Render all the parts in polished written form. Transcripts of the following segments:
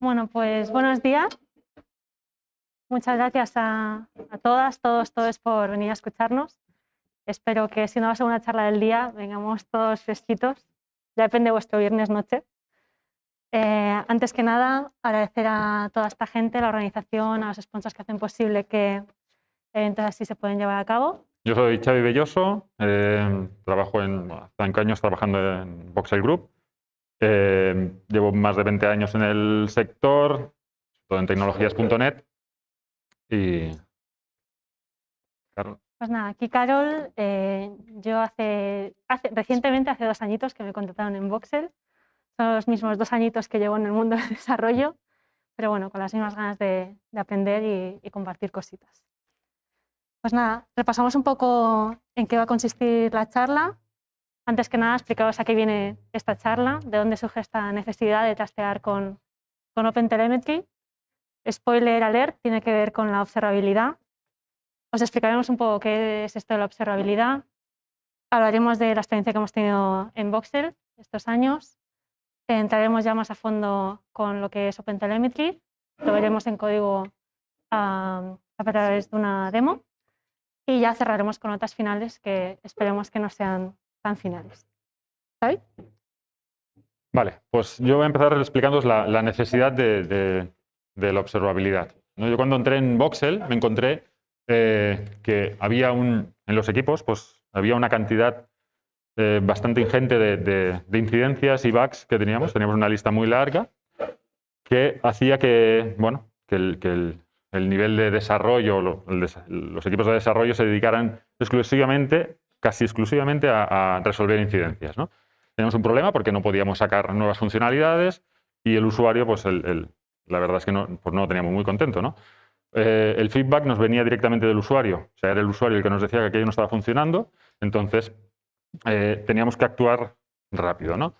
Bueno, pues buenos días. Muchas gracias a todas, todos por venir a escucharnos. Espero que si no va a ser una charla del día, vengamos todos fresquitos. Ya depende de vuestro viernes noche. Antes que nada, agradecer a toda esta gente, la organización, a los sponsors que hacen posible que eventos así se pueden llevar a cabo. Yo soy Xavi Belloso, trabajo hace 5 años trabajando en Voxel Group. Llevo más de 20 años en el sector, todo en tecnologías.net. Y Carlos. Pues nada, aquí Carol, yo recientemente, hace 2 añitos que me contrataron en Voxel. Son los mismos 2 añitos que llevo en el mundo del desarrollo, pero bueno, con las mismas ganas de aprender y compartir cositas. Pues nada, repasamos un poco en qué va a consistir la charla. Antes que nada, explicaros a qué viene esta charla, de dónde surge esta necesidad de trastear con OpenTelemetry. Spoiler alert, tiene que ver con la observabilidad. Os explicaremos un poco qué es esto de la observabilidad. Hablaremos de la experiencia que hemos tenido en Voxel estos años. Entraremos ya más a fondo con lo que es OpenTelemetry. Lo veremos en código a través de una demo. Y ya cerraremos con notas finales que esperemos que no sean tan finales. ¿Sabéis? Vale, pues yo voy a empezar explicándoos la necesidad de la observabilidad, ¿no? Yo cuando entré en Voxel me encontré que había en los equipos pues, había una cantidad bastante ingente de incidencias y bugs que teníamos. Teníamos una lista muy larga que hacía que, bueno, que el nivel de desarrollo, los equipos de desarrollo se dedicaran casi exclusivamente a resolver incidencias, ¿no? Teníamos un problema porque no podíamos sacar nuevas funcionalidades y el usuario, pues la verdad es que pues no lo teníamos muy contento, ¿no? El feedback nos venía directamente del usuario, o sea, era el usuario el que nos decía que aquello no estaba funcionando, entonces teníamos que actuar rápido, ¿no?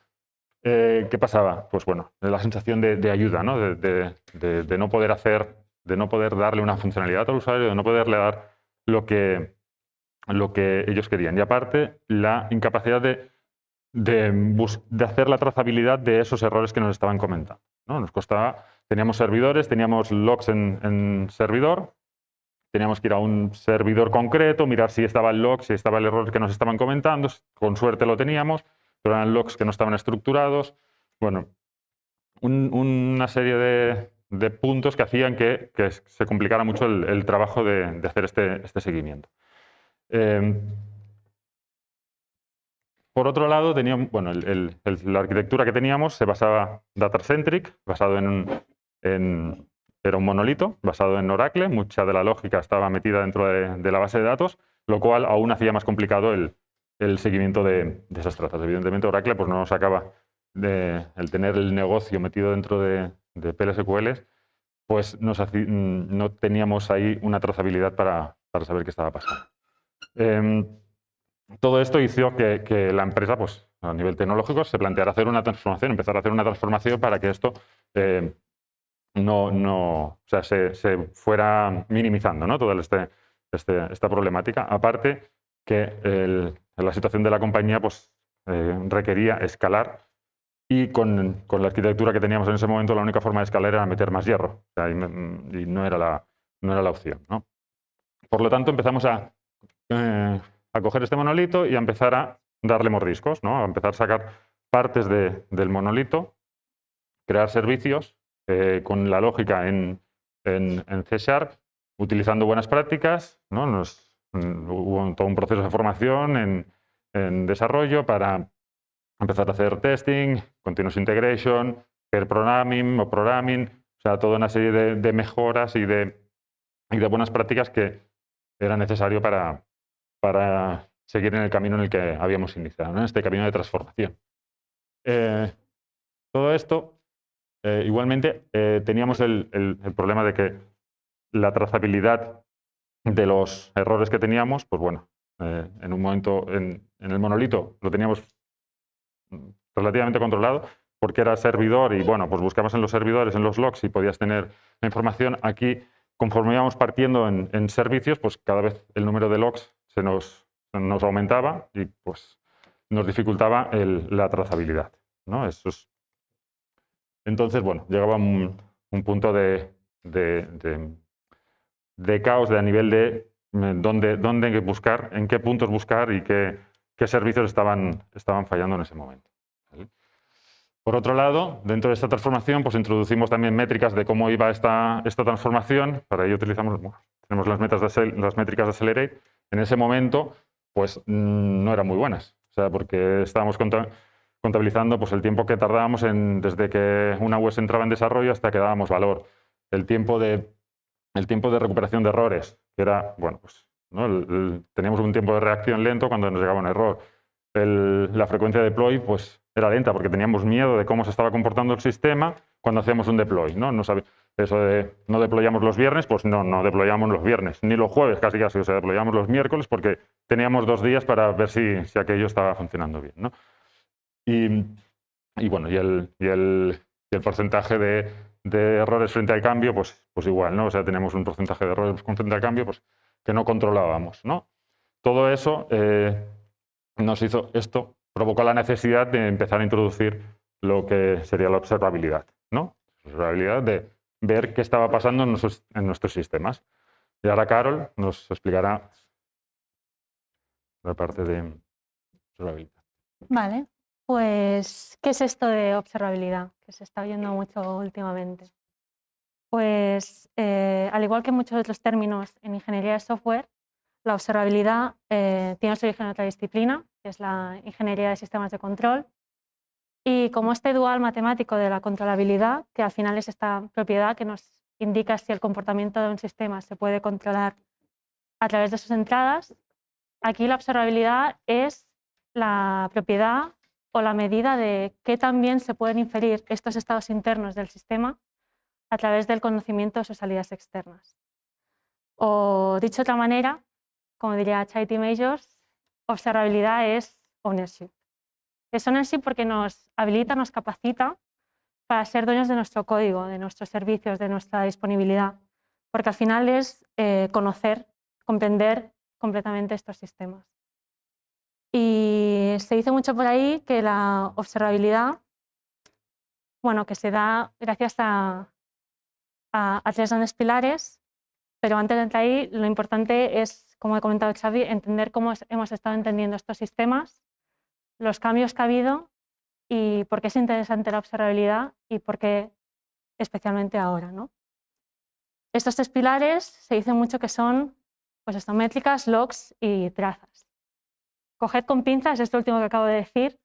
¿Qué pasaba? Pues bueno, la sensación de ayuda, ¿no? De no poder darle una funcionalidad al usuario, de no poderle dar lo que ellos querían. Y aparte, la incapacidad de hacer la trazabilidad de esos errores que nos estaban comentando, ¿no? Nos costaba, teníamos servidores, teníamos logs en servidor, teníamos que ir a un servidor concreto, mirar si estaba el log, si estaba el error que nos estaban comentando, con suerte lo teníamos, pero eran logs que no estaban estructurados. Bueno, una serie de puntos que hacían que se complicara mucho el trabajo de hacer este seguimiento. Por otro lado, bueno, la arquitectura que teníamos se basaba data-centric, basado era un monolito, basado en Oracle. Mucha de la lógica estaba metida dentro de la base de datos, lo cual aún hacía más complicado el seguimiento de esas trazas. Evidentemente, Oracle pues, no nos acaba el tener el negocio metido dentro de PLSQL, pues no teníamos ahí una trazabilidad para saber qué estaba pasando. Todo esto hizo que la empresa, pues, a nivel tecnológico, se planteara hacer una transformación, empezar a hacer una transformación para que esto o sea, se fuera minimizando, ¿no? Toda esta problemática. Aparte que la situación de la compañía pues, requería escalar y con la arquitectura que teníamos en ese momento la única forma de escalar era meter más hierro. O sea, y no era la opción, ¿no? Por lo tanto, empezamos a coger este monolito y a empezar a darle mordiscos, ¿no? A empezar a sacar partes del monolito, crear servicios con la lógica en C#, utilizando buenas prácticas, ¿no? Hubo todo un proceso de formación en desarrollo para empezar a hacer testing, continuous integration, pair programming o programming, o sea, toda una serie de mejoras y de buenas prácticas que era necesario para seguir en el camino en el que habíamos iniciado, ¿no? En este camino de transformación. Todo esto, igualmente, teníamos el problema de que la trazabilidad de los errores que teníamos, pues bueno, en un momento en el monolito lo teníamos relativamente controlado porque era servidor y bueno, pues buscabas en los servidores, en los logs y podías tener la información. Aquí, conforme íbamos partiendo en servicios, pues cada vez el número de logs se nos aumentaba y pues nos dificultaba la trazabilidad, ¿no? Entonces, bueno, llegaba un punto de caos a nivel de dónde buscar, en qué puntos buscar y qué servicios estaban fallando en ese momento. ¿Vale? Por otro lado, dentro de esta transformación, pues introducimos también métricas de cómo iba esta transformación. Para ello tenemos las métricas de Accelerate. En ese momento, pues no eran muy buenas. O sea, porque estábamos contabilizando pues, el tiempo que tardábamos desde que una web entraba en desarrollo hasta que dábamos valor. El tiempo de recuperación de errores, que era, bueno, pues ¿no? Teníamos un tiempo de reacción lento cuando nos llegaba un error. La frecuencia de deploy, pues era lenta porque teníamos miedo de cómo se estaba comportando el sistema cuando hacíamos un deploy, ¿no? Eso de no deployamos los viernes, pues no deployamos los viernes, ni los jueves casi, o sea, deployamos los miércoles porque teníamos 2 días para ver si aquello estaba funcionando bien, ¿no? Y bueno, y el porcentaje de errores frente al cambio, pues igual, ¿no? O sea, tenemos un porcentaje de errores frente al cambio pues, que no controlábamos, ¿no? Todo eso esto provocó la necesidad de empezar a introducir lo que sería la observabilidad, ¿no? La observabilidad de ver qué estaba pasando en nuestros sistemas. Y ahora Carol nos explicará la parte de observabilidad. Vale, pues, ¿qué es esto de observabilidad? Que se está oyendo mucho últimamente. Pues, al igual que muchos otros términos en ingeniería de software, la observabilidad tiene su origen en otra disciplina, que es la ingeniería de sistemas de control. Y como este dual matemático de la controlabilidad, que al final es esta propiedad que nos indica si el comportamiento de un sistema se puede controlar a través de sus entradas, aquí la observabilidad es la propiedad o la medida de qué también se pueden inferir estos estados internos del sistema a través del conocimiento de sus salidas externas. O dicho de otra manera, como diría Charity Majors, observabilidad es ownership. Es ownership porque nos habilita, nos capacita para ser dueños de nuestro código, de nuestros servicios, de nuestra disponibilidad, porque al final es conocer, comprender completamente estos sistemas. Y se dice mucho por ahí que la observabilidad, bueno, que se da gracias a 3 grandes pilares, pero antes de entrar ahí, lo importante es, como ha comentado Xavi, entender cómo hemos estado entendiendo estos sistemas, los cambios que ha habido y por qué es interesante la observabilidad y por qué especialmente ahora, ¿no? Estos 3 pilares se dice mucho que son pues esto, métricas, logs y trazas. Coged con pinzas esto último que acabo de decir,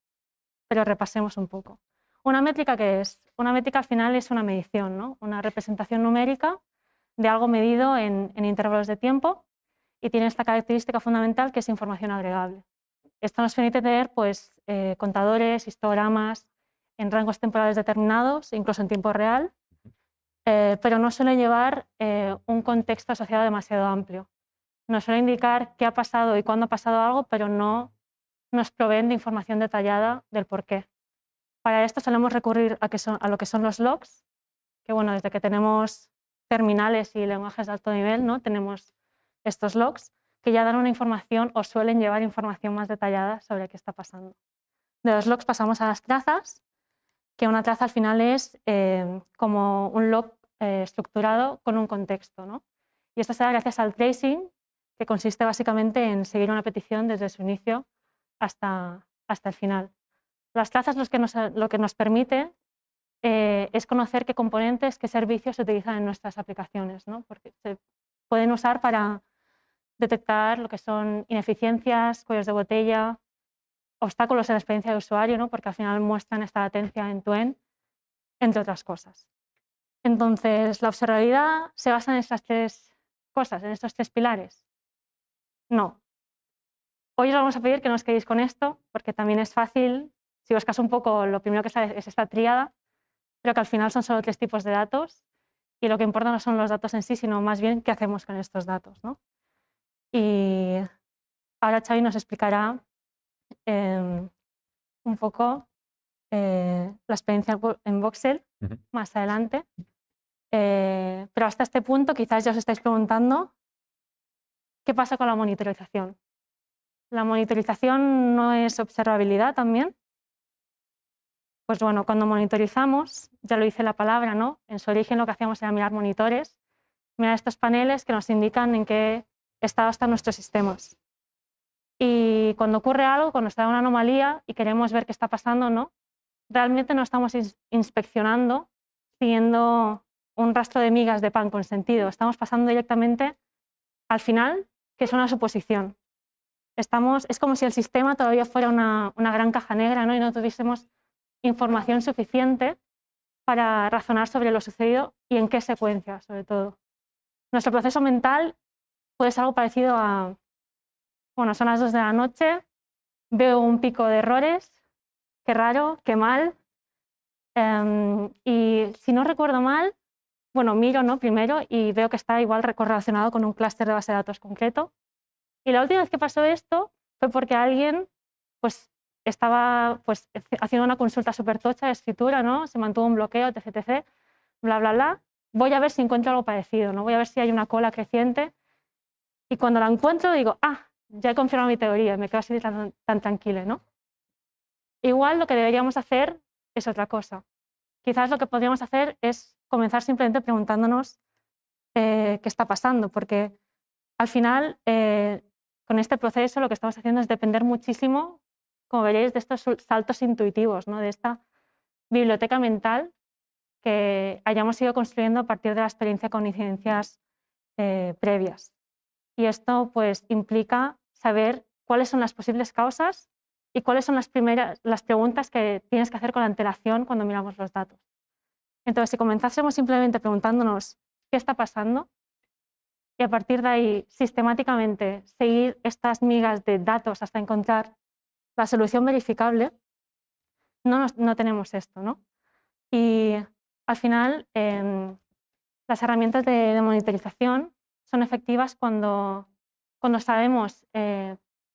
pero repasemos un poco. ¿Una métrica qué es? Una métrica al final es una medición, ¿no? Una representación numérica de algo medido en intervalos de tiempo y tiene esta característica fundamental que es información agregable. Esto nos permite tener pues, contadores, histogramas en rangos temporales determinados, incluso en tiempo real, pero no suele llevar un contexto asociado demasiado amplio. Nos suele indicar qué ha pasado y cuándo ha pasado algo, pero no nos proveen de información detallada del por qué. Para esto solemos recurrir a lo que son los logs, que bueno, desde que tenemos terminales y lenguajes de alto nivel, ¿no? Tenemos estos logs que ya dan una información o suelen llevar información más detallada sobre qué está pasando. De los logs pasamos a las trazas, que una traza al final es como un log estructurado con un contexto, ¿no? Y esto se da gracias al tracing, que consiste básicamente en seguir una petición desde su inicio hasta el final. Las trazas lo que nos permite es conocer qué componentes, qué servicios se utilizan en nuestras aplicaciones, ¿no? Porque se pueden usar para detectar lo que son ineficiencias, cuellos de botella, obstáculos en la experiencia de usuario, ¿no? Porque al final muestran esta latencia end-to-end, entre otras cosas. Entonces, ¿la observabilidad se basa en estas 3 cosas, en estos 3 pilares? No. Hoy os vamos a pedir que no os quedéis con esto, porque también es fácil, si buscas un poco, lo primero que sale es esta tríada, pero que al final son solo 3 tipos de datos y lo que importa no son los datos en sí, sino más bien qué hacemos con estos datos, ¿no? Y ahora Xavi nos explicará un poco la experiencia en Voxel más adelante. Pero hasta este punto quizás ya os estáis preguntando ¿qué pasa con la monitorización? ¿La monitorización no es observabilidad también? Pues bueno, cuando monitorizamos, ya lo dice la palabra, ¿no? En su origen lo que hacíamos era mirar monitores, mirar estos paneles que nos indican en qué estado están nuestros sistemas. Y cuando ocurre algo, cuando está una anomalía y queremos ver qué está pasando, ¿no? Realmente no estamos inspeccionando siguiendo un rastro de migas de pan con sentido. Estamos pasando directamente al final, que es una suposición. Es como si el sistema todavía fuera una gran caja negra, ¿no? Y no tuviésemos información suficiente para razonar sobre lo sucedido y en qué secuencia, sobre todo. Nuestro proceso mental puede ser algo parecido a, bueno, son las 2 de la noche, veo un pico de errores, qué raro, qué mal, y si no recuerdo mal, bueno, miro, ¿no? Primero y veo que está igual correlacionado con un clúster de base de datos concreto. Y la última vez que pasó esto fue porque alguien pues, estaba pues, haciendo una consulta súper tocha de escritura, ¿no? Se mantuvo un bloqueo, etc, etc, bla, bla, bla. Voy a ver si encuentro algo parecido, ¿no? Voy a ver si hay una cola creciente. Y cuando la encuentro digo, ah, ya he confirmado mi teoría, me quedo así tan tranquila, ¿no? Igual lo que deberíamos hacer es otra cosa. Quizás lo que podríamos hacer es comenzar simplemente preguntándonos qué está pasando, porque al final, con este proceso lo que estamos haciendo es depender muchísimo, como veréis, de estos saltos intuitivos, ¿no? De esta biblioteca mental que hayamos ido construyendo a partir de la experiencia con incidencias previas. Y esto pues, implica saber cuáles son las posibles causas y cuáles son las preguntas que tienes que hacer con antelación cuando miramos los datos. Entonces, si comenzásemos simplemente preguntándonos qué está pasando, y a partir de ahí sistemáticamente seguir estas migas de datos hasta encontrar la solución verificable, no tenemos esto, ¿no? Y al final las herramientas de monitorización son efectivas cuando sabemos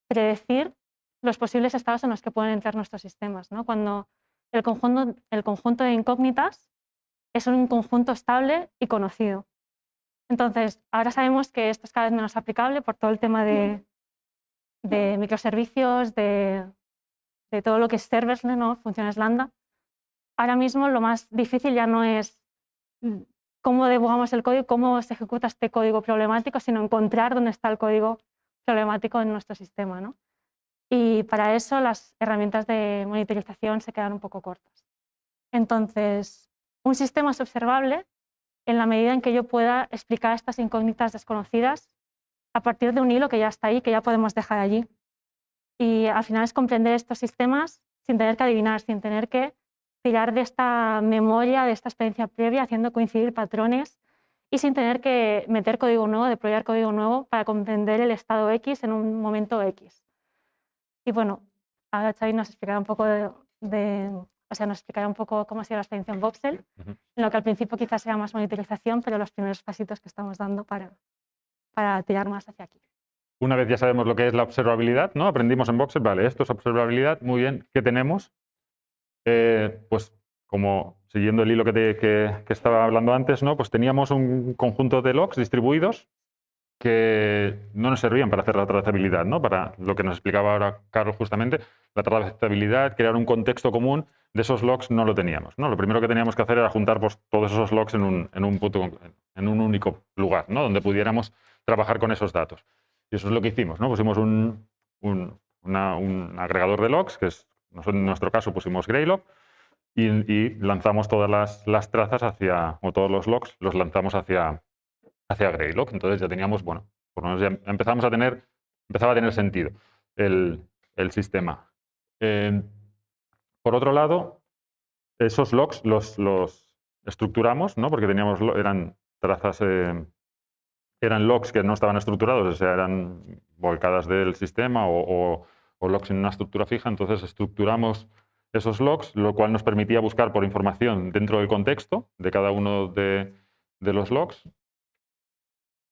predecir los posibles estados en los que pueden entrar nuestros sistemas, ¿no? Cuando el conjunto de incógnitas es un conjunto estable y conocido. Entonces, ahora sabemos que esto es cada vez menos aplicable por todo el tema de microservicios, de todo lo que es serverless, ¿no? Funciones lambda. Ahora mismo lo más difícil ya no es cómo debugamos el código, cómo se ejecuta este código problemático, sino encontrar dónde está el código problemático en nuestro sistema, ¿no? Y para eso las herramientas de monitorización se quedan un poco cortas. Entonces, un sistema es observable en la medida en que yo pueda explicar estas incógnitas desconocidas a partir de un hilo que ya está ahí, que ya podemos dejar allí. Y al final es comprender estos sistemas sin tener que adivinar, sin tener que tirar de esta memoria, de esta experiencia previa, haciendo coincidir patrones y sin tener que meter código nuevo, deployar código nuevo para comprender el estado X en un momento X. Y bueno, ahora Xavi nos explicará un poco nos explicará un poco cómo ha sido la experiencia en Voxel, en lo que al principio quizás sea más monitorización, pero los primeros pasitos que estamos dando para tirar más hacia aquí. Una vez ya sabemos lo que es la observabilidad, ¿no? Aprendimos en Voxel, vale, esto es observabilidad, muy bien, ¿qué tenemos? Pues como siguiendo el hilo que estaba hablando antes, ¿no? Pues teníamos un conjunto de logs distribuidos que no nos servían para hacer la trazabilidad, ¿no? Para lo que nos explicaba ahora Carlos justamente, la trazabilidad, crear un contexto común, de esos logs no lo teníamos, ¿no? Lo primero que teníamos que hacer era juntar pues, todos esos logs en un único lugar, ¿no? Donde pudiéramos trabajar con esos datos. Y eso es lo que hicimos, ¿no? Pusimos un agregador de logs, que es, en nuestro caso pusimos Greylog, y lanzamos todas las trazas o todos los logs los lanzamos hacia Greylog. Entonces ya teníamos, bueno, por lo menos ya empezaba a tener sentido el sistema. Por otro lado, esos logs los estructuramos, ¿no? Porque eran trazas, eran logs que no estaban estructurados, o sea, eran volcadas del sistema o logs en una estructura fija. Entonces estructuramos esos logs, lo cual nos permitía buscar por información dentro del contexto de cada uno de los logs.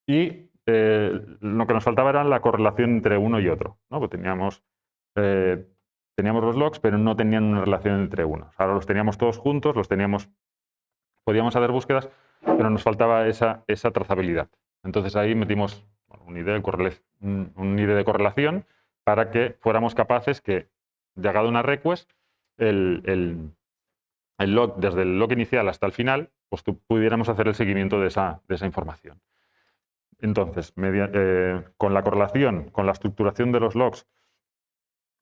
Y lo que nos faltaba era la correlación entre uno y otro, ¿no? Pues teníamos los logs, pero no tenían una relación entre unos. Ahora los teníamos todos juntos, podíamos hacer búsquedas, pero nos faltaba esa trazabilidad. Entonces ahí metimos un IDE de correlación para que fuéramos capaces que, llegado una request, el log, desde el log inicial hasta el final, pues pudiéramos hacer el seguimiento de esa información. Entonces, con la correlación, con la estructuración de los logs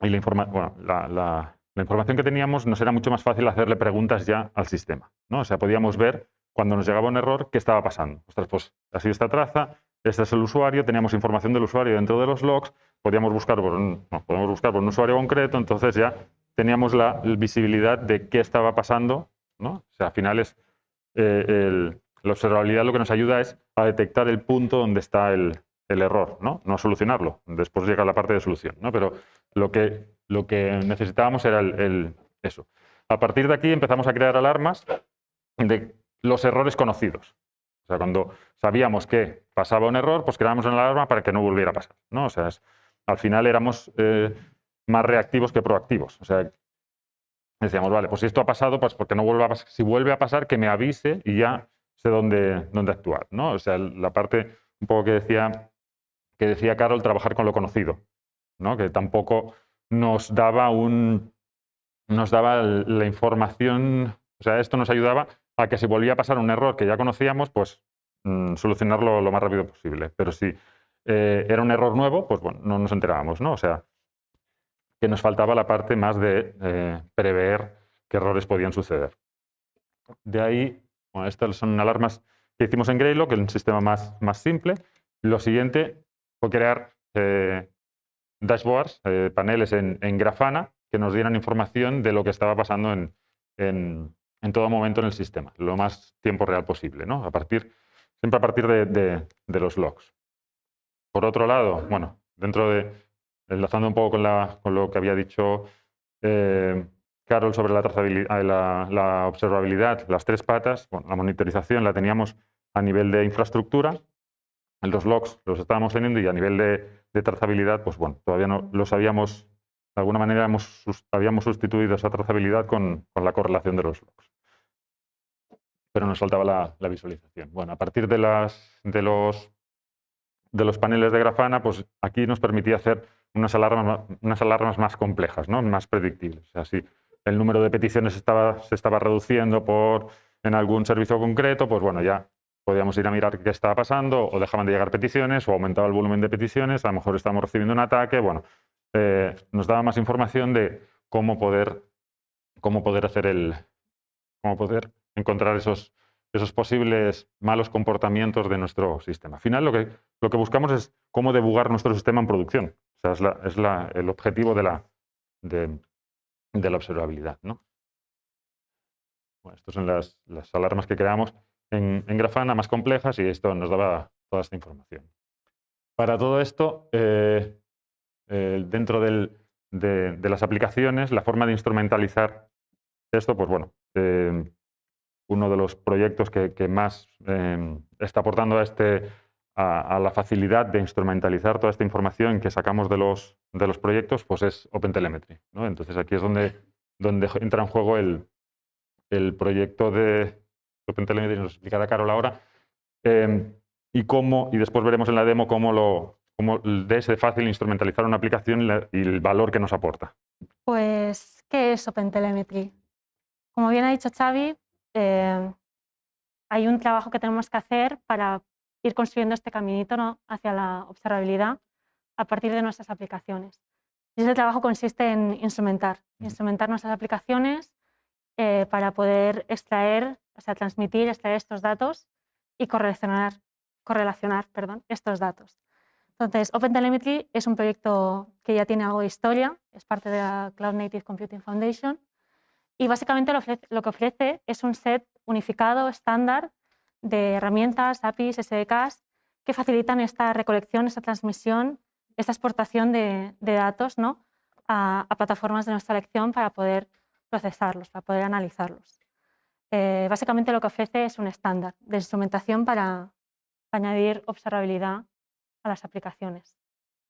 y la información que teníamos, nos era mucho más fácil hacerle preguntas ya al sistema, ¿no? O sea, podíamos ver cuando nos llegaba un error qué estaba pasando. Ostras, pues ha sido esta traza, este es el usuario, teníamos información del usuario dentro de los logs, podemos buscar por un usuario concreto, entonces ya teníamos la visibilidad de qué estaba pasando, ¿no? O sea, al final es la observabilidad lo que nos ayuda es a detectar el punto donde está el error, ¿no? No a solucionarlo. Después llega la parte de solución, ¿no? Pero lo que necesitábamos era eso. A partir de aquí empezamos a crear alarmas de los errores conocidos. O sea, cuando sabíamos que pasaba un error, pues creábamos una alarma para que no volviera a pasar, ¿no? O sea, al final éramos más reactivos que proactivos. O sea, decíamos, vale, pues si esto ha pasado, pues porque no vuelva a pasar. Si vuelve a pasar, que me avise y ya sé dónde actuar, ¿no? O sea, la parte un poco que decía Carol, trabajar con lo conocido, ¿no? Que tampoco nos daba la información, o sea, esto nos ayudaba a que si volvía a pasar un error que ya conocíamos, pues solucionarlo lo más rápido posible. Pero si era un error nuevo, pues bueno, no nos enterábamos, ¿no? O sea, que nos faltaba la parte más de prever qué errores podían suceder. De ahí, bueno, estas son alarmas que hicimos en Greylock, el sistema más simple. Lo siguiente fue crear dashboards, paneles en Grafana, que nos dieran información de lo que estaba pasando en todo momento en el sistema, lo más tiempo real posible, ¿no? Siempre a partir de los logs. Por otro lado, bueno, enlazando un poco con lo que había dicho Carol sobre la trazabilidad, la observabilidad, las tres patas, bueno, la monitorización la teníamos a nivel de infraestructura, los logs los estábamos teniendo y a nivel de trazabilidad, pues bueno, todavía no lo sabíamos, de alguna manera habíamos sustituido esa trazabilidad con la correlación de los logs. Pero nos faltaba la visualización. Bueno, a partir de los paneles de Grafana, pues aquí nos permitía hacer unas alarmas más complejas, ¿no? Más predictibles. O sea, si el número de peticiones se estaba reduciendo en algún servicio concreto, pues bueno, ya podíamos ir a mirar qué estaba pasando, o dejaban de llegar peticiones, o aumentaba el volumen de peticiones, a lo mejor estábamos recibiendo un ataque, bueno, nos daba más información de cómo poder encontrar esos posibles malos comportamientos de nuestro sistema. Al final lo que buscamos es cómo debugar nuestro sistema en producción. O sea, es el objetivo de la observabilidad, ¿no? Bueno, estas son las alarmas que creamos en Grafana, más complejas, y esto nos daba toda esta información. Para todo esto, dentro de las aplicaciones, la forma de instrumentalizar esto, pues bueno, uno de los proyectos que más está aportando a la facilidad de instrumentalizar toda esta información que sacamos de los proyectos, pues es OpenTelemetry, ¿no? Entonces aquí es donde entra en juego el proyecto de OpenTelemetry, nos explicará Carol ahora, y después veremos en la demo cómo es de fácil instrumentalizar una aplicación y el valor que nos aporta. Pues, ¿qué es OpenTelemetry? Como bien ha dicho Xavi, hay un trabajo que tenemos que hacer para ir construyendo este caminito, ¿no?, hacia la observabilidad a partir de nuestras aplicaciones. Y ese trabajo consiste en instrumentar nuestras aplicaciones para poder extraer estos datos y correlacionar estos datos. Entonces, OpenTelemetry es un proyecto que ya tiene algo de historia, es parte de la Cloud Native Computing Foundation, y básicamente lo que ofrece es un set unificado, estándar, de herramientas, APIs, SDKs, que facilitan esta recolección, esta transmisión, esta exportación de datos, ¿no?, a plataformas de nuestra elección para poder procesarlos, para poder analizarlos. Básicamente lo que ofrece es un estándar de instrumentación para añadir observabilidad a las aplicaciones.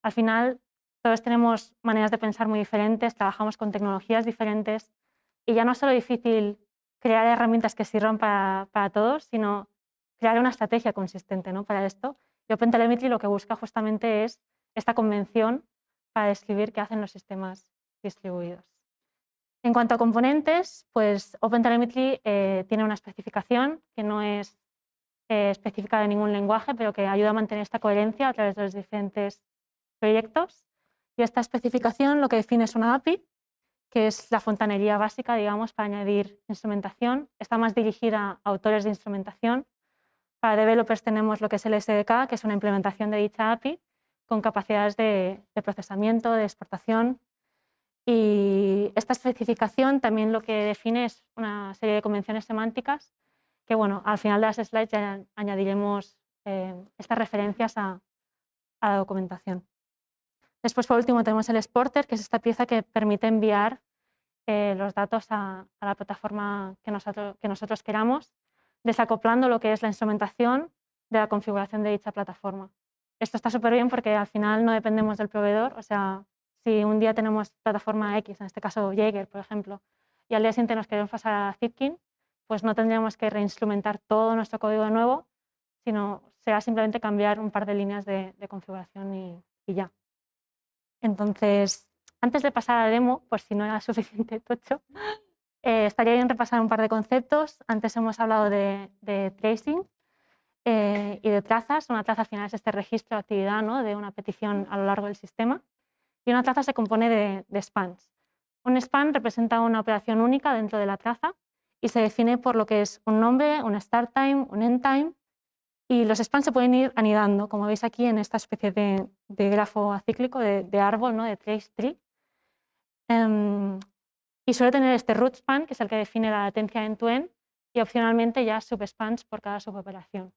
Al final, todos tenemos maneras de pensar muy diferentes, trabajamos con tecnologías diferentes, y ya no es solo difícil crear herramientas que sirvan para todos, sino crear una estrategia consistente, ¿no?, para esto. Y OpenTelemetry lo que busca justamente es esta convención para describir qué hacen los sistemas distribuidos. En cuanto a componentes, pues OpenTelemetry tiene una especificación que no es específica de ningún lenguaje, pero que ayuda a mantener esta coherencia a través de los diferentes proyectos. Y esta especificación lo que define es una API, que es la fontanería básica, digamos, para añadir instrumentación. Está más dirigida a autores de instrumentación. Para developers tenemos lo que es el SDK, que es una implementación de dicha API, con capacidades de procesamiento, de exportación. Y esta especificación también lo que define es una serie de convenciones semánticas que, bueno, al final de las slides ya añadiremos estas referencias a la documentación. Después, por último, tenemos el exporter, que es esta pieza que permite enviar los datos a la plataforma que nosotros queramos, desacoplando lo que es la instrumentación de la configuración de dicha plataforma. Esto está súper bien porque al final no dependemos del proveedor, o sea, si un día tenemos plataforma X, en este caso Jaeger, por ejemplo, y al día siguiente nos queremos pasar a Zipkin, pues no tendríamos que reinstrumentar todo nuestro código de nuevo, sino será simplemente cambiar un par de líneas de configuración y ya. Entonces, antes de pasar a la demo, por si no era suficiente tocho, estaría bien repasar un par de conceptos. Antes hemos hablado de tracing y de trazas. Una traza al final es este registro de actividad, ¿no?, de una petición a lo largo del sistema. Y una traza se compone de spans. Un span representa una operación única dentro de la traza y se define por lo que es un nombre, un start time, un end time. Y los spans se pueden ir anidando, como veis aquí en esta especie de grafo acíclico, de árbol, ¿no?, de trace tree. Y suele tener este root span, que es el que define la latencia end-to-end, y opcionalmente ya subspans por cada suboperación.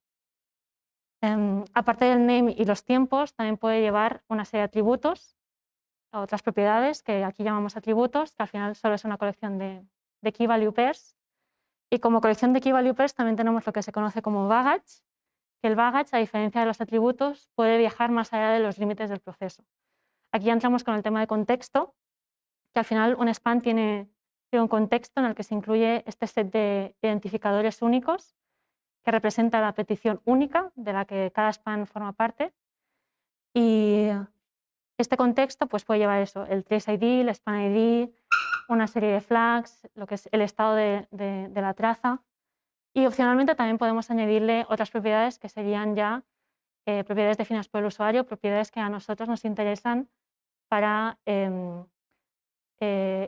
Aparte del name y los tiempos, también puede llevar una serie de atributos, otras propiedades que aquí llamamos atributos, que al final solo es una colección de key value pairs. Y como colección de key value pairs también tenemos lo que se conoce como baggage, que el baggage, a diferencia de los atributos, puede viajar más allá de los límites del proceso. Aquí ya entramos con el tema de contexto, que al final un span tiene un contexto en el que se incluye este set de identificadores únicos que representa la petición única de la que cada span forma parte. Y este contexto pues, puede llevar eso, el trace ID, el span ID, una serie de flags, lo que es el estado de la traza. Y opcionalmente también podemos añadirle otras propiedades que serían ya propiedades definidas por el usuario, propiedades que a nosotros nos interesan para el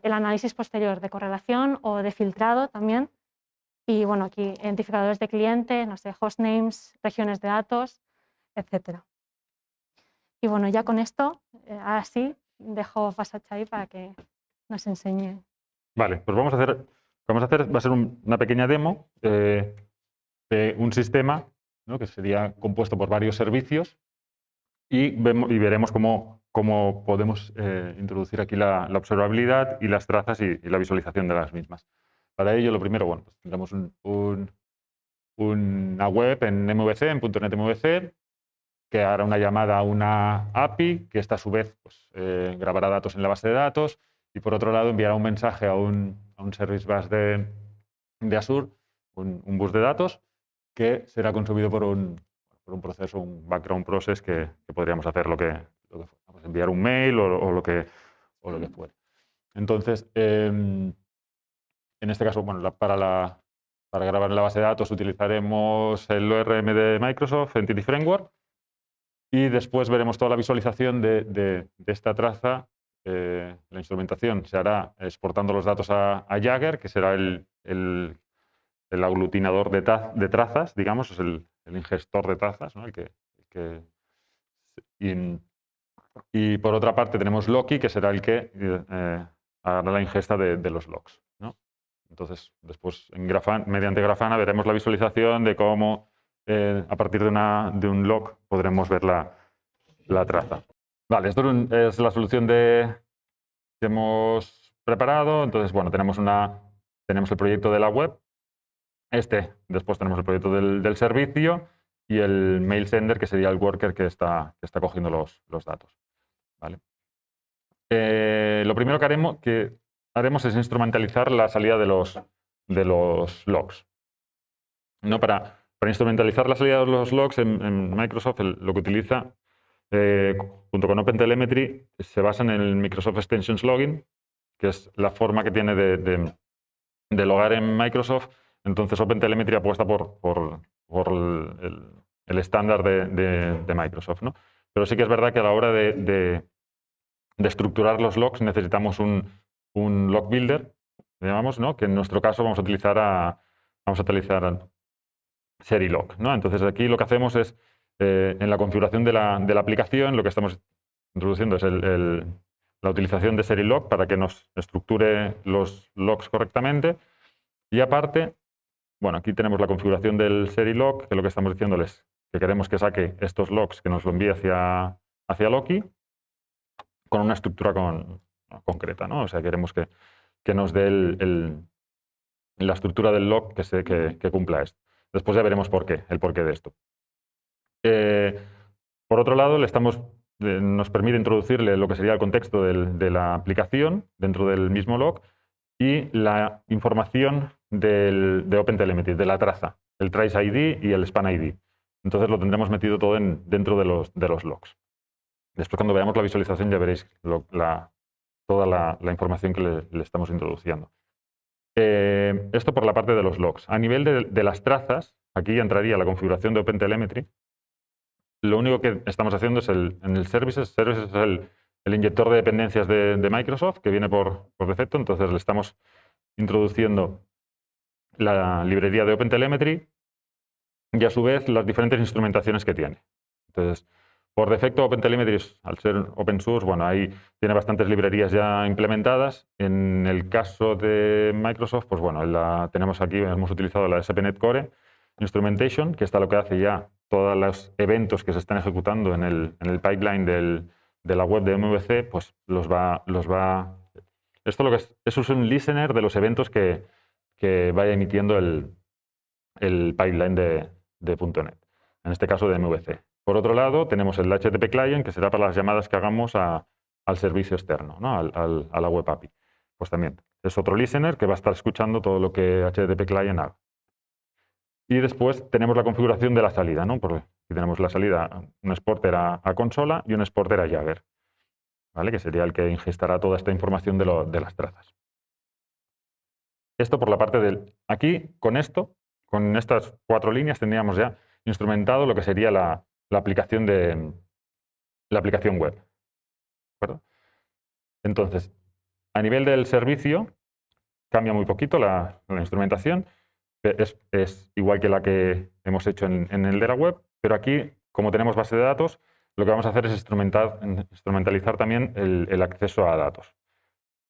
análisis posterior de correlación o de filtrado también. Y bueno, aquí identificadores de cliente, no sé, hostnames, regiones de datos, etc. Y bueno, ya con esto, ahora sí, dejo pasar a Xavi para que nos enseñe. Vale, pues vamos a hacer va a ser una pequeña demo de un sistema, ¿no?, que sería compuesto por varios servicios y veremos cómo podemos introducir aquí la observabilidad y las trazas y la visualización de las mismas. Para ello, lo primero, bueno, pues tendremos una web en MVC, en .NET MVC, que hará una llamada a una API, que esta a su vez pues, grabará datos en la base de datos y por otro lado enviará un mensaje a un service bus de Azure, un bus de datos, que será consumido por un proceso, un background process que podríamos hacer lo que enviar un mail o lo que fuera. Entonces, en este caso, bueno, para grabar en la base de datos utilizaremos el ORM de Microsoft, Entity Framework, y después veremos toda la visualización de esta traza. La instrumentación se hará exportando los datos a Jaeger, que será el aglutinador de trazas, digamos, es el ingestor de trazas, ¿no? Y por otra parte tenemos Loki, que será el que hará la ingesta de los logs, ¿no? Entonces, después mediante Grafana veremos la visualización de cómo a partir de un log podremos ver la traza. Vale, esto es la solución que hemos preparado. Entonces, bueno, tenemos el proyecto de la web. Después tenemos el proyecto del servicio y el mail sender, que sería el worker que está cogiendo los datos. ¿Vale? Lo primero que haremos es instrumentalizar la salida de los logs. ¿No? Para instrumentalizar la salida de los logs en Microsoft, lo que utiliza junto con OpenTelemetry se basa en el Microsoft Extensions Logging, que es la forma que tiene de logar en Microsoft. Entonces OpenTelemetry apuesta por el estándar de Microsoft, ¿no? Pero sí que es verdad que a la hora de estructurar los logs necesitamos un log builder, llamamos, ¿no? Que en nuestro caso vamos a utilizar Serilog, ¿no? Entonces aquí lo que hacemos es, en la configuración de la aplicación, lo que estamos introduciendo es la utilización de Serilog para que nos estructure los logs correctamente. Y aparte, bueno, aquí tenemos la configuración del Serilog, que lo que estamos diciéndole es que queremos que saque estos logs, que nos lo envíe hacia Loki, con una estructura concreta, ¿no? O sea, queremos que nos dé la estructura del log que cumpla esto. Después ya veremos el porqué de esto. Por otro lado, nos permite introducirle lo que sería el contexto de la aplicación dentro del mismo log y la información de OpenTelemetry, de la traza, el Trace ID y el Span ID. Entonces lo tendremos metido todo dentro de los logs. Después, cuando veamos la visualización, ya veréis toda la información que le estamos introduciendo. Esto por la parte de los logs. A nivel de las trazas, aquí ya entraría la configuración de OpenTelemetry. Lo único que estamos haciendo es en el Services. Services es el inyector de dependencias de Microsoft, que viene por defecto. Entonces le estamos introduciendo la librería de OpenTelemetry y a su vez las diferentes instrumentaciones que tiene. Entonces, por defecto, OpenTelemetry, al ser open source, bueno, ahí tiene bastantes librerías ya implementadas. En el caso de Microsoft, pues bueno, tenemos aquí, hemos utilizado la SPNet Core Instrumentation, que está lo que hace ya todos los eventos que se están ejecutando en el pipeline de la web de MVC, pues eso es un listener de los eventos que vaya emitiendo el pipeline de .NET, en este caso de MVC. Por otro lado, tenemos el HTTP Client, que será para las llamadas que hagamos al servicio externo, ¿no? a la web API. Pues también es otro listener que va a estar escuchando todo lo que HTTP Client haga. Y después tenemos la configuración de la salida, ¿no? Porque aquí tenemos la salida, un exporter a consola y un exporter a Jagger, ¿vale? Que sería el que ingestará toda esta información de las trazas. Esto por la parte del... Aquí, con estas 4 líneas, tendríamos ya instrumentado lo que sería la aplicación web. ¿De acuerdo? Entonces, a nivel del servicio, cambia muy poquito la instrumentación. Es igual que la que hemos hecho en el de la web, pero aquí, como tenemos base de datos, lo que vamos a hacer es instrumentalizar también el acceso a datos.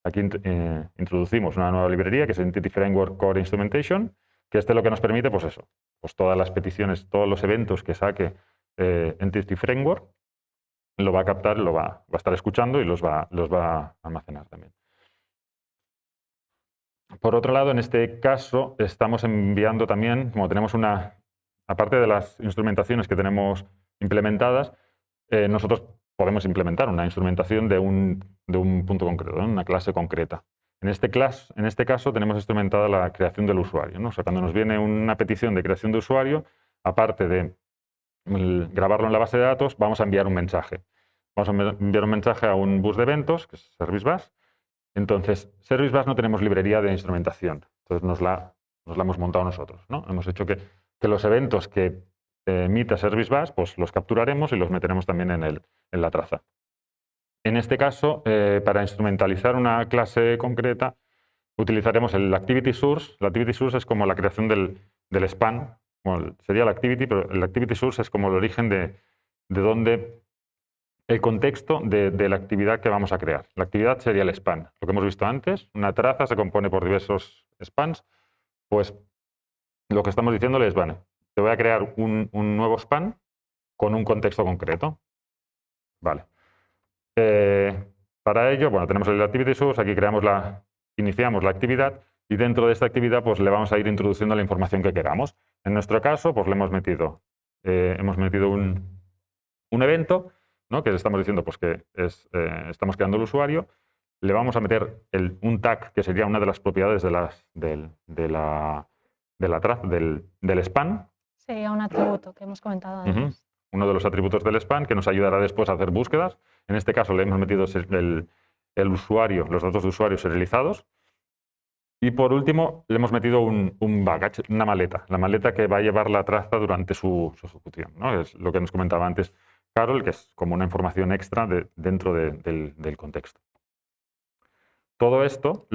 Aquí introducimos una nueva librería que es Entity Framework Core Instrumentation, que lo que nos permite, pues eso, pues todas las peticiones, todos los eventos que saque Entity Framework, lo va a captar, lo va a estar escuchando y los va a almacenar también. Por otro lado, en este caso, estamos enviando también, como tenemos aparte de las instrumentaciones que tenemos implementadas, nosotros podemos implementar una instrumentación de un punto concreto, ¿no? Una clase concreta. En este caso tenemos instrumentada la creación del usuario, ¿no? O sea, cuando nos viene una petición de creación de usuario, aparte de grabarlo en la base de datos, vamos a enviar un mensaje. Vamos a enviar un mensaje a un bus de eventos, que es Service Bus. Entonces, Service Bus no tenemos librería de instrumentación. Entonces nos la hemos montado nosotros, ¿no? Hemos hecho que los eventos que emita Service Bus, pues los capturaremos y los meteremos también en la traza. En este caso, para instrumentalizar una clase concreta, utilizaremos el Activity Source. El Activity Source es como la creación del span. Bueno, sería el Activity, pero el Activity Source es como el origen de donde el contexto de la actividad que vamos a crear. La actividad sería el span. Lo que hemos visto antes, una traza se compone por diversos spans. Pues lo que estamos diciéndole es, bueno, te voy a crear un nuevo span con un contexto concreto. Vale. Para ello, bueno, tenemos el Activity Source, aquí iniciamos la actividad y dentro de esta actividad pues le vamos a ir introduciendo la información que queramos. En nuestro caso, pues le hemos metido un evento, ¿no? Que estamos diciendo pues que estamos creando el usuario. Le vamos a meter un tag, que sería una de las propiedades del span. Sería un atributo que hemos comentado antes. Uno de los atributos del span que nos ayudará después a hacer búsquedas. En este caso le hemos metido el usuario, los datos de usuario serializados. Y por último, le hemos metido un baggage, una maleta, la maleta que va a llevar la traza durante su ejecución, ¿no? Es lo que nos comentaba antes Carol, que es como una información extra dentro del contexto. Todo esto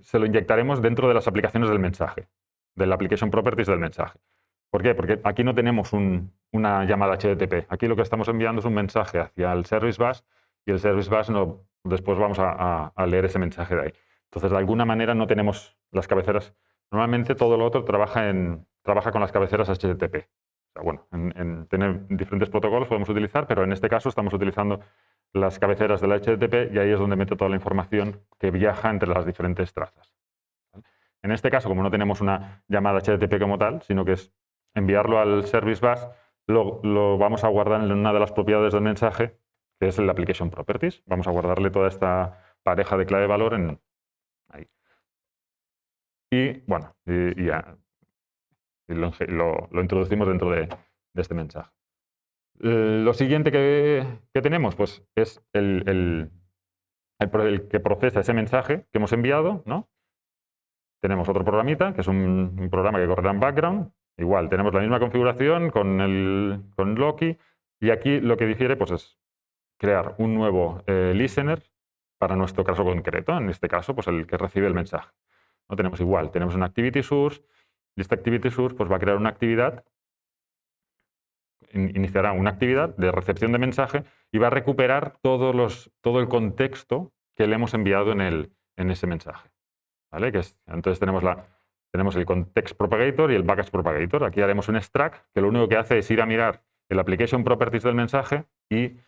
se lo inyectaremos dentro de las aplicaciones del mensaje, de la application properties del mensaje. ¿Por qué? Porque aquí no tenemos una llamada HTTP. Aquí lo que estamos enviando es un mensaje hacia el Service Bus y el Service Bus después vamos a leer ese mensaje de ahí. Entonces, de alguna manera no tenemos las cabeceras. Normalmente todo lo otro trabaja con las cabeceras HTTP. O sea, bueno, en tener diferentes protocolos podemos utilizar, pero en este caso estamos utilizando las cabeceras del HTTP y ahí es donde meto toda la información que viaja entre las diferentes trazas. ¿Vale? En este caso, como no tenemos una llamada HTTP como tal, sino que es enviarlo al Service Bus, lo vamos a guardar en una de las propiedades del mensaje, que es el Application Properties. Vamos a guardarle toda esta pareja de clave-valor ahí. Y bueno, y lo introducimos dentro de este mensaje. Lo siguiente que tenemos pues, es el que procesa ese mensaje que hemos enviado, ¿no? Tenemos otro programita, que es un programa que correrá en background. Igual, tenemos la misma configuración con Loki. Y aquí lo que difiere pues, es crear un nuevo listener para nuestro caso concreto. En este caso, pues el que recibe el mensaje. ¿No? Tenemos igual, tenemos una activity source. Y esta activity source pues, va a crear una actividad, iniciará una actividad de recepción de mensaje y va a recuperar todo el contexto que le hemos enviado en ese mensaje. ¿Vale? Entonces tenemos el context propagator y el baggage propagator. Aquí haremos un extract que lo único que hace es ir a mirar el application properties del mensaje y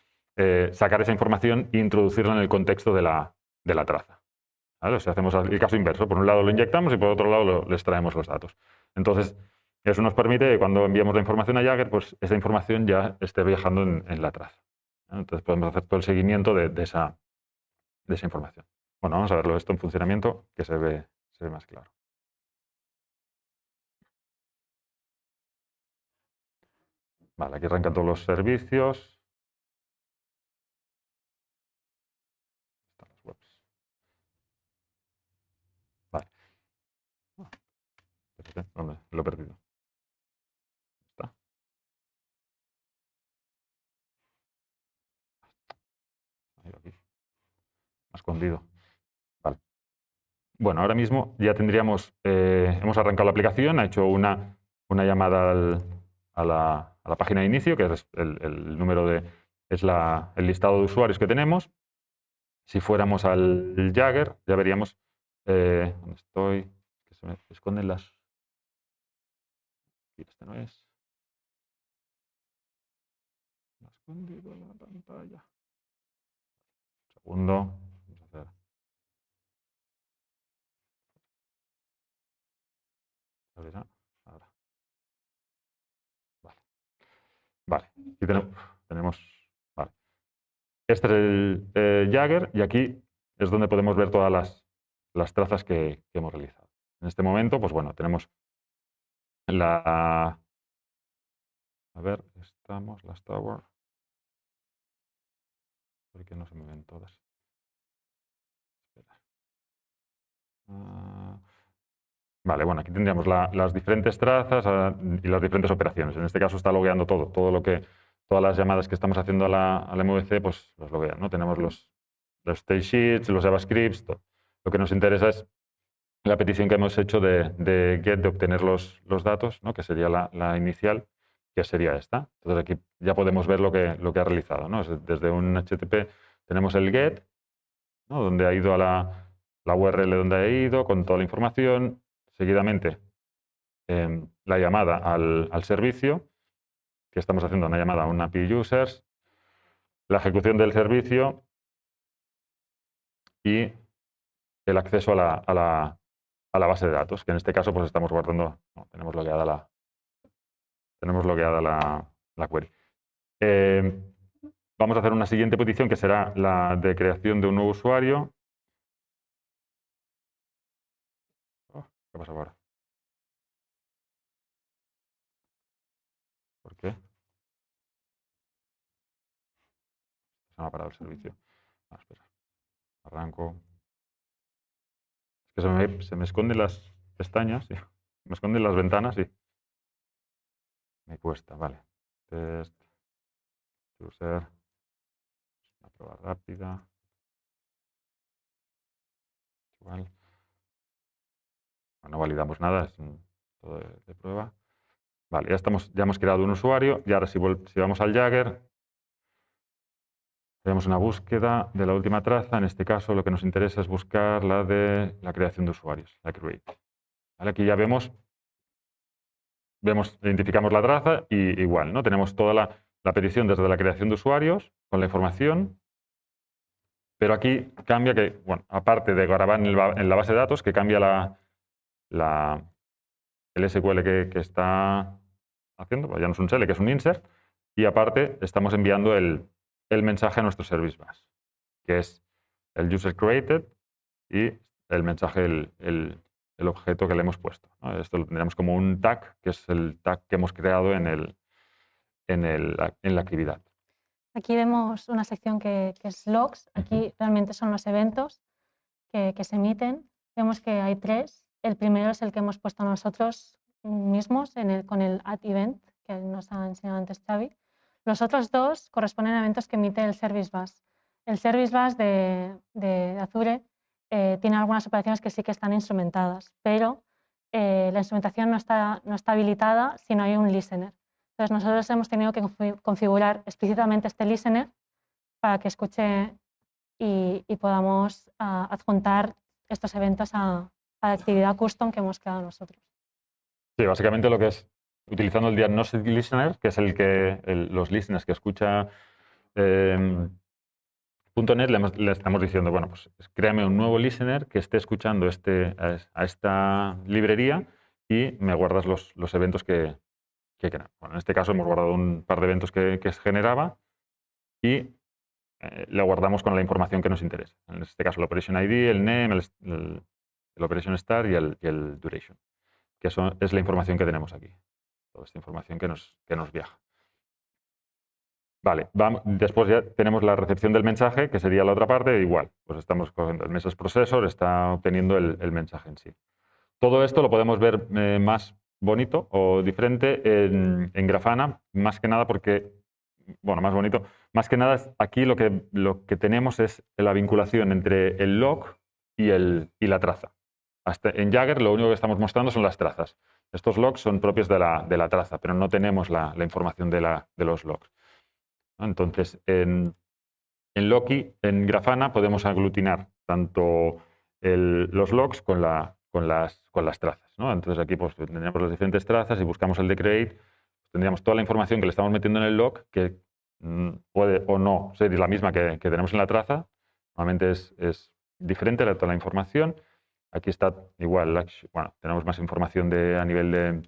sacar esa información e introducirla en el contexto de la traza. ¿Vale? O sea, hacemos el caso inverso. Por un lado lo inyectamos y por otro lado le extraemos los datos. Entonces, eso nos permite que cuando enviamos la información a Jagger, pues esa información ya esté viajando en la traza. Entonces podemos hacer todo el seguimiento de esa información. Bueno, vamos a verlo esto en funcionamiento, que se ve más claro. Vale, aquí arrancan todos los servicios. Están las webs. Vale. Espérate, ¿dónde? Lo he perdido. Está. Ahí, aquí. Me ha escondido. Vale. Bueno, ahora mismo ya hemos arrancado la aplicación, ha hecho una llamada a la página de inicio, que es el número es el listado de usuarios que tenemos. Si fuéramos al Jagger, ya veríamos ¿dónde estoy? Que se me esconden las. Este no es. Me ha escondido la pantalla. Un segundo. Vamos a hacer. ¿Saldrá? Ahora. Vale. Vale. Aquí tenemos. Vale. Este es el Jagger y aquí es donde podemos ver todas las trazas que hemos realizado. En este momento, pues bueno, tenemos la. A ver, las Tower. ¿Por qué no se me ven todas? Espera. Vale, bueno, aquí tendríamos las diferentes trazas y las diferentes operaciones. En este caso está logueando todas las llamadas que estamos haciendo a la MVC, pues los loguea, ¿no? Tenemos los state sheets, los JavaScripts, todo. Lo que nos interesa es la petición que hemos hecho de get, de obtener los datos, ¿no? Que sería la inicial, que sería esta. Entonces aquí ya podemos ver lo que ha realizado, ¿no? Desde un HTTP tenemos el get, ¿no? Donde ha ido a la URL donde ha ido, con toda la información. Seguidamente, la llamada al servicio, que estamos haciendo una llamada a un API users, la ejecución del servicio y el acceso a la base de datos, que en este caso pues estamos guardando, no, tenemos logueada la query. Vamos a hacer una siguiente petición que será la de creación de un nuevo usuario. Oh, ¿qué pasa ahora? ¿Por qué? Se me ha parado el servicio. Espera. Arranco. Es que se me esconden las pestañas, sí. Me esconden las ventanas y me cuesta. Vale. Test. User. Una prueba rápida. Igual. No validamos nada, es todo de prueba. Vale, ya hemos creado un usuario y ahora si vamos al Jagger, tenemos una búsqueda de la última traza. En este caso lo que nos interesa es buscar la de la creación de usuarios, la create. ¿Vale? Aquí ya identificamos la traza y igual, ¿no? Tenemos toda la petición desde la creación de usuarios con la información, pero aquí cambia que, bueno, aparte de grabar en la base de datos, que cambia el SQL que está haciendo, pues ya no es un SELE, que es un insert, y aparte estamos enviando el mensaje a nuestro service bus, que es el user created y el mensaje, el objeto que le hemos puesto, ¿no? Esto lo tendremos como un tag, que es el tag que hemos creado en la actividad. Aquí vemos una sección que es logs. Aquí realmente son los eventos que se emiten. Vemos que hay 3. El primero es el que hemos puesto nosotros mismos con el add event, que nos ha enseñado antes Xavi. Los otros 2 corresponden a eventos que emite el service bus. El service bus de Azure tiene algunas operaciones que sí que están instrumentadas, pero la instrumentación no está habilitada si no hay un listener. Entonces nosotros hemos tenido que configurar explícitamente este listener para que escuche y podamos adjuntar estos eventos a la actividad custom que hemos creado nosotros. Sí, básicamente lo que es utilizando el Diagnostic Listener, que es los listeners que escucha .NET, le estamos diciendo, bueno, pues créame un nuevo listener que esté escuchando a esta librería y me guardas los eventos que crea. Bueno, en este caso hemos guardado un par de eventos que generaba y le guardamos con la información que nos interesa. En este caso el Operation ID, el name, el Operation Start y el Duration, que eso es la información que tenemos aquí. Toda esta información que nos viaja. Vale, después ya tenemos la recepción del mensaje, que sería la otra parte, igual. Pues estamos cogiendo el message processor, está obteniendo el mensaje en sí. Todo esto lo podemos ver más bonito o diferente en Grafana, más que nada porque, bueno, más bonito, más que nada aquí lo que tenemos es la vinculación entre el log y la traza. En Jagger lo único que estamos mostrando son las trazas. Estos logs son propios de la traza, pero no tenemos la información de los logs. Entonces, en Loki, en Grafana, podemos aglutinar tanto los logs con las trazas, ¿no? Entonces aquí pues, tendríamos las diferentes trazas y buscamos el de create, pues, tendríamos toda la información que le estamos metiendo en el log, que puede o no ser la misma que tenemos en la traza. Normalmente es diferente toda la información. Aquí está igual, bueno, tenemos más información a nivel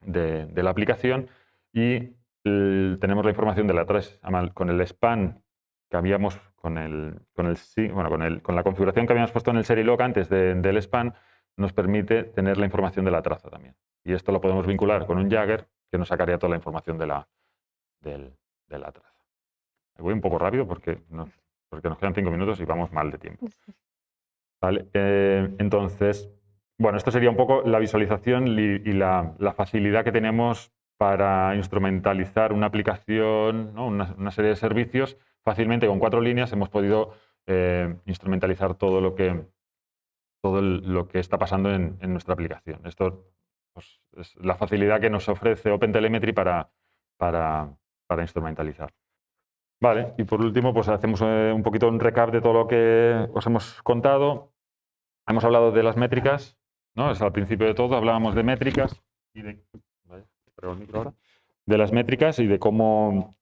de la aplicación y tenemos la información de la traza con el span que habíamos, con la configuración que habíamos puesto en el Serilog antes del span, nos permite tener la información de la traza también. Y esto lo podemos vincular con un Jagger que nos sacaría toda la información de la traza. Voy un poco rápido porque nos quedan 5 minutos y vamos mal de tiempo. Vale, entonces, bueno, esto sería un poco la visualización y la facilidad que tenemos para instrumentalizar una aplicación, ¿no? una serie de servicios. Fácilmente con 4 líneas hemos podido instrumentalizar todo lo que está pasando en nuestra aplicación. Esto pues, es la facilidad que nos ofrece OpenTelemetry para instrumentalizar. Vale, y por último, pues hacemos un poquito un recap de todo lo que os hemos contado. Hemos hablado de las métricas, ¿no? Es al principio de todo, hablábamos de métricas y de las métricas y de cómo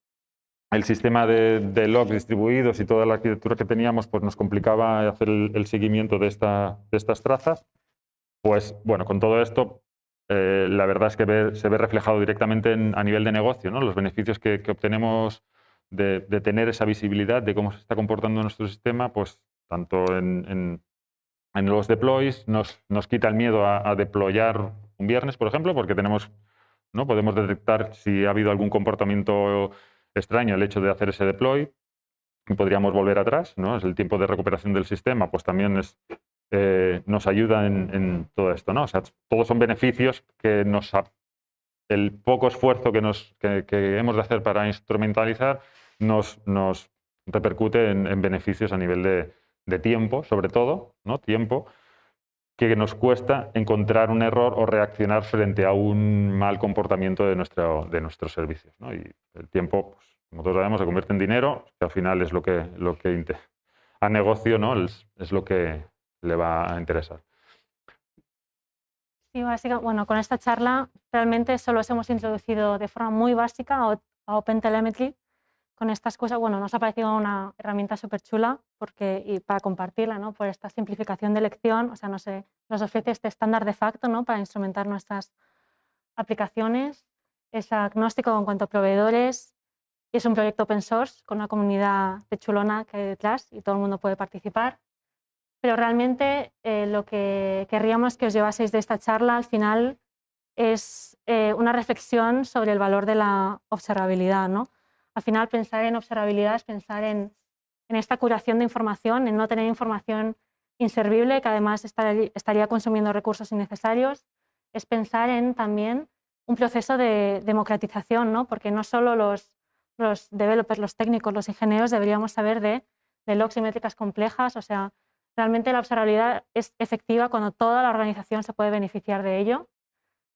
el sistema de logs distribuidos y toda la arquitectura que teníamos pues nos complicaba hacer el seguimiento de estas trazas. Pues bueno, con todo esto, la verdad es que se ve reflejado directamente a nivel de negocio, ¿no? Los beneficios que obtenemos de tener esa visibilidad de cómo se está comportando nuestro sistema, pues tanto en los deploys nos quita el miedo a deployar un viernes, por ejemplo, porque podemos detectar si ha habido algún comportamiento extraño el hecho de hacer ese deploy. y podríamos volver atrás, ¿no? Es el tiempo de recuperación del sistema, pues también nos ayuda en todo esto, ¿no? O sea, todos son beneficios que el poco esfuerzo que hemos de hacer para instrumentalizar nos repercute en beneficios a nivel de tiempo, sobre todo, ¿no? Tiempo que nos cuesta encontrar un error o reaccionar frente a un mal comportamiento de nuestros servicios, ¿no? Y el tiempo, pues, como todos sabemos, se convierte en dinero, que al final es lo que a negocio, ¿no? Es lo que le va a interesar. Sí, básicamente, bueno, con esta charla realmente solo os hemos introducido de forma muy básica a OpenTelemetry. Con estas cosas, bueno, nos ha parecido una herramienta súper chula y para compartirla, ¿no? Por esta simplificación de elección, o sea, nos ofrece este estándar de facto, ¿no? Para instrumentar nuestras aplicaciones. Es agnóstico en cuanto a proveedores y es un proyecto open source con una comunidad de chulona que hay detrás y todo el mundo puede participar. Pero realmente lo que querríamos que os llevaseis de esta charla al final es una reflexión sobre el valor de la observabilidad, ¿no? Al final, pensar en observabilidad es pensar en esta curación de información, en no tener información inservible que además estaría consumiendo recursos innecesarios. Es pensar en también un proceso de democratización, ¿no? Porque no solo los developers, los técnicos, los ingenieros deberíamos saber de logs y métricas complejas. O sea, realmente la observabilidad es efectiva cuando toda la organización se puede beneficiar de ello,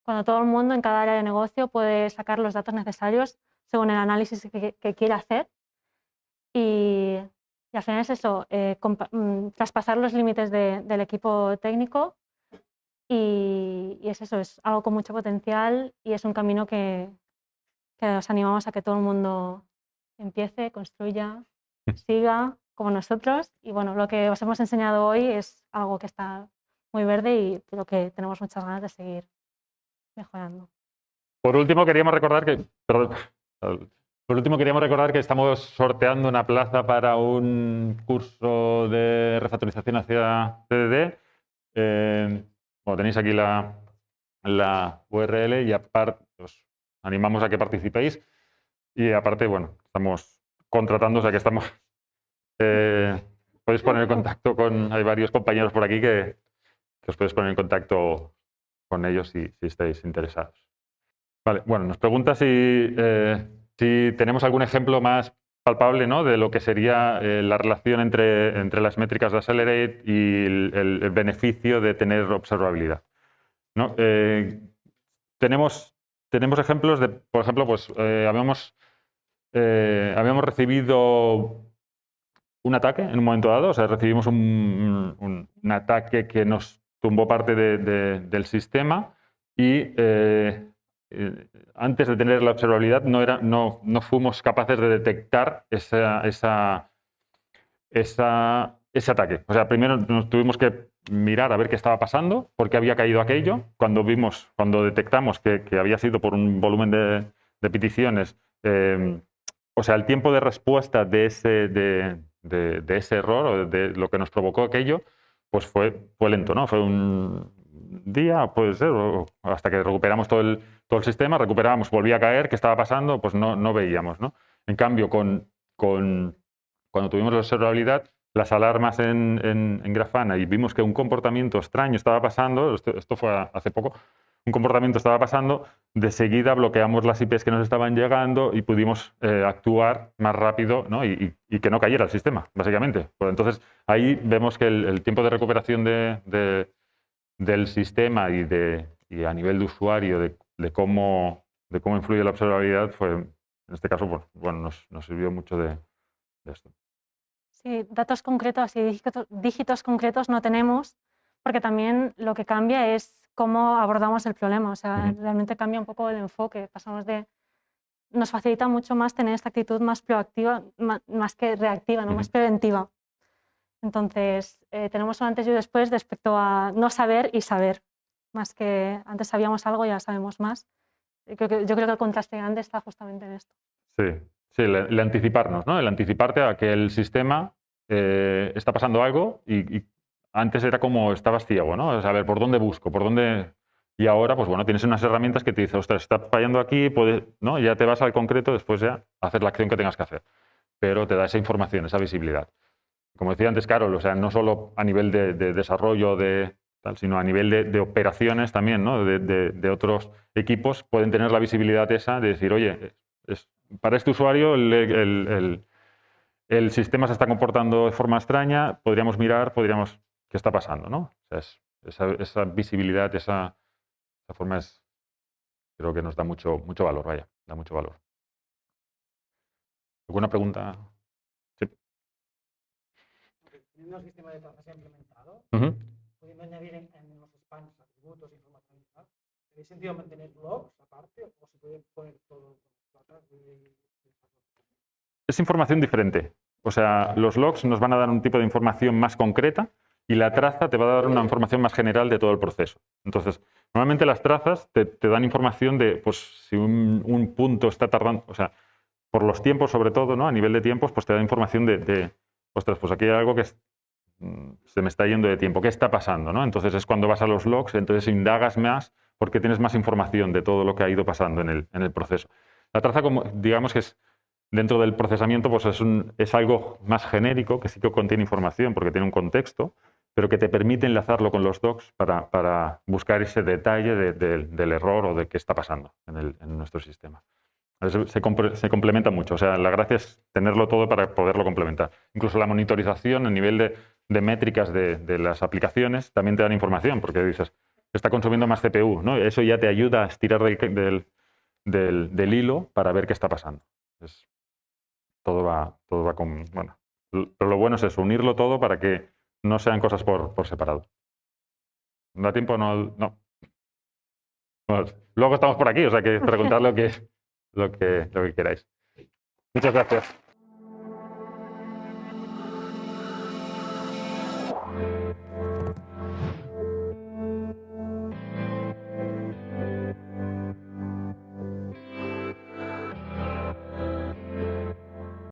cuando todo el mundo en cada área de negocio puede sacar los datos necesarios según el análisis que quiera hacer. Y al final es eso, traspasar los límites del equipo técnico y es eso, es algo con mucho potencial y es un camino que os animamos a que todo el mundo empiece, construya, siga como nosotros. Y bueno, lo que os hemos enseñado hoy es algo que está muy verde y lo que tenemos muchas ganas de seguir mejorando. Por último, queríamos recordar que estamos sorteando una plaza para un curso de refactorización hacia CDD. Bueno, tenéis aquí la URL y aparte os animamos a que participéis. Y aparte, bueno, estamos contratando, o sea que podéis poner en contacto hay varios compañeros por aquí que os podéis poner en contacto con ellos si estáis interesados. Vale, bueno, nos pregunta si tenemos algún ejemplo más palpable, ¿no? De lo que sería la relación entre las métricas de Accelerate y el beneficio de tener observabilidad, ¿no? Tenemos ejemplos de, por ejemplo, pues habíamos recibido un ataque en un momento dado, o sea, recibimos un ataque que nos tumbó parte del sistema y antes de tener la observabilidad no fuimos capaces de detectar ese ataque. O sea, primero nos tuvimos que mirar a ver qué estaba pasando, por qué había caído aquello. Cuando detectamos que había sido por un volumen de peticiones, o sea, el tiempo de respuesta de ese error o de lo que nos provocó aquello, pues fue lento, ¿no? Fue un día, puede ser, hasta que recuperamos todo el sistema, volvía a caer, ¿qué estaba pasando? Pues no veíamos, ¿no? En cambio, cuando tuvimos la observabilidad, las alarmas en Grafana y vimos que un comportamiento extraño estaba pasando, esto fue hace poco, un comportamiento estaba pasando, de seguida bloqueamos las IPs que nos estaban llegando y pudimos actuar más rápido, ¿no? y que no cayera el sistema, básicamente. Pues entonces, ahí vemos que el tiempo de recuperación del sistema y a nivel de usuario de cómo influye la observabilidad fue, en este caso, pues, bueno, nos sirvió mucho de esto. Sí, datos concretos y dígitos concretos no tenemos, porque también lo que cambia es cómo abordamos el problema. O sea, realmente cambia un poco el enfoque. Nos facilita mucho más tener esta actitud más proactiva, más que reactiva, ¿no? Más preventiva. Entonces, tenemos un antes y un después respecto a no saber y saber. Más que antes sabíamos algo y ahora sabemos más. Yo creo que el contraste grande está justamente en esto. Sí, el anticiparnos, ¿no? El anticiparte a que el sistema está pasando algo y antes era como estabas ciego, ¿no? Saber por dónde busco, por dónde... Y ahora, pues bueno, tienes unas herramientas que te dicen, ostras, está fallando aquí, ¿no? Y ya te vas al concreto, después ya hacer la acción que tengas que hacer. pero te da esa información, esa visibilidad. Como decía antes Carol, o sea, no solo a nivel de desarrollo, sino a nivel de operaciones también, ¿no? de otros equipos, pueden tener la visibilidad esa de decir, oye, para este usuario el sistema se está comportando de forma extraña, podríamos mirar, ¿qué está pasando? ¿No? O sea, esa visibilidad, esa forma creo que nos da mucho valor, vaya, da mucho valor. ¿Alguna pregunta? Sí. Teniendo el sistema de trazas implementado, pudiendo añadir en los spans atributos, información y tal, ¿tiene sentido mantener blogs aparte o se puede poner todo con las trazas? Es información diferente. O sea, los logs nos van a dar un tipo de información más concreta y la traza te va a dar una información más general de todo el proceso. Entonces, normalmente las trazas te dan información de pues, si un punto está tardando, o sea, por los tiempos sobre todo, ¿no? A nivel de tiempos, pues te da información ostras, pues aquí hay algo que se me está yendo de tiempo, ¿qué está pasando? ¿No? Entonces es cuando vas a los logs, entonces indagas más porque tienes más información de todo lo que ha ido pasando en el proceso. La traza, como, digamos que es dentro del procesamiento, pues es algo más genérico, que sí que contiene información porque tiene un contexto, pero que te permite enlazarlo con los docs para buscar ese detalle del error o de qué está pasando en nuestro sistema. Se complementa mucho. O sea, la gracia es tenerlo todo para poderlo complementar. Incluso la monitorización a nivel de métricas de las aplicaciones también te dan información, porque dices, está consumiendo más CPU, ¿no? Eso ya te ayuda a estirar del hilo para ver qué está pasando. Entonces, todo va con... Bueno, pero lo bueno es eso, unirlo todo para que no sean cosas por separado. ¿No da tiempo? No. Bueno, luego estamos por aquí, o sea que preguntad lo que queráis. Muchas gracias.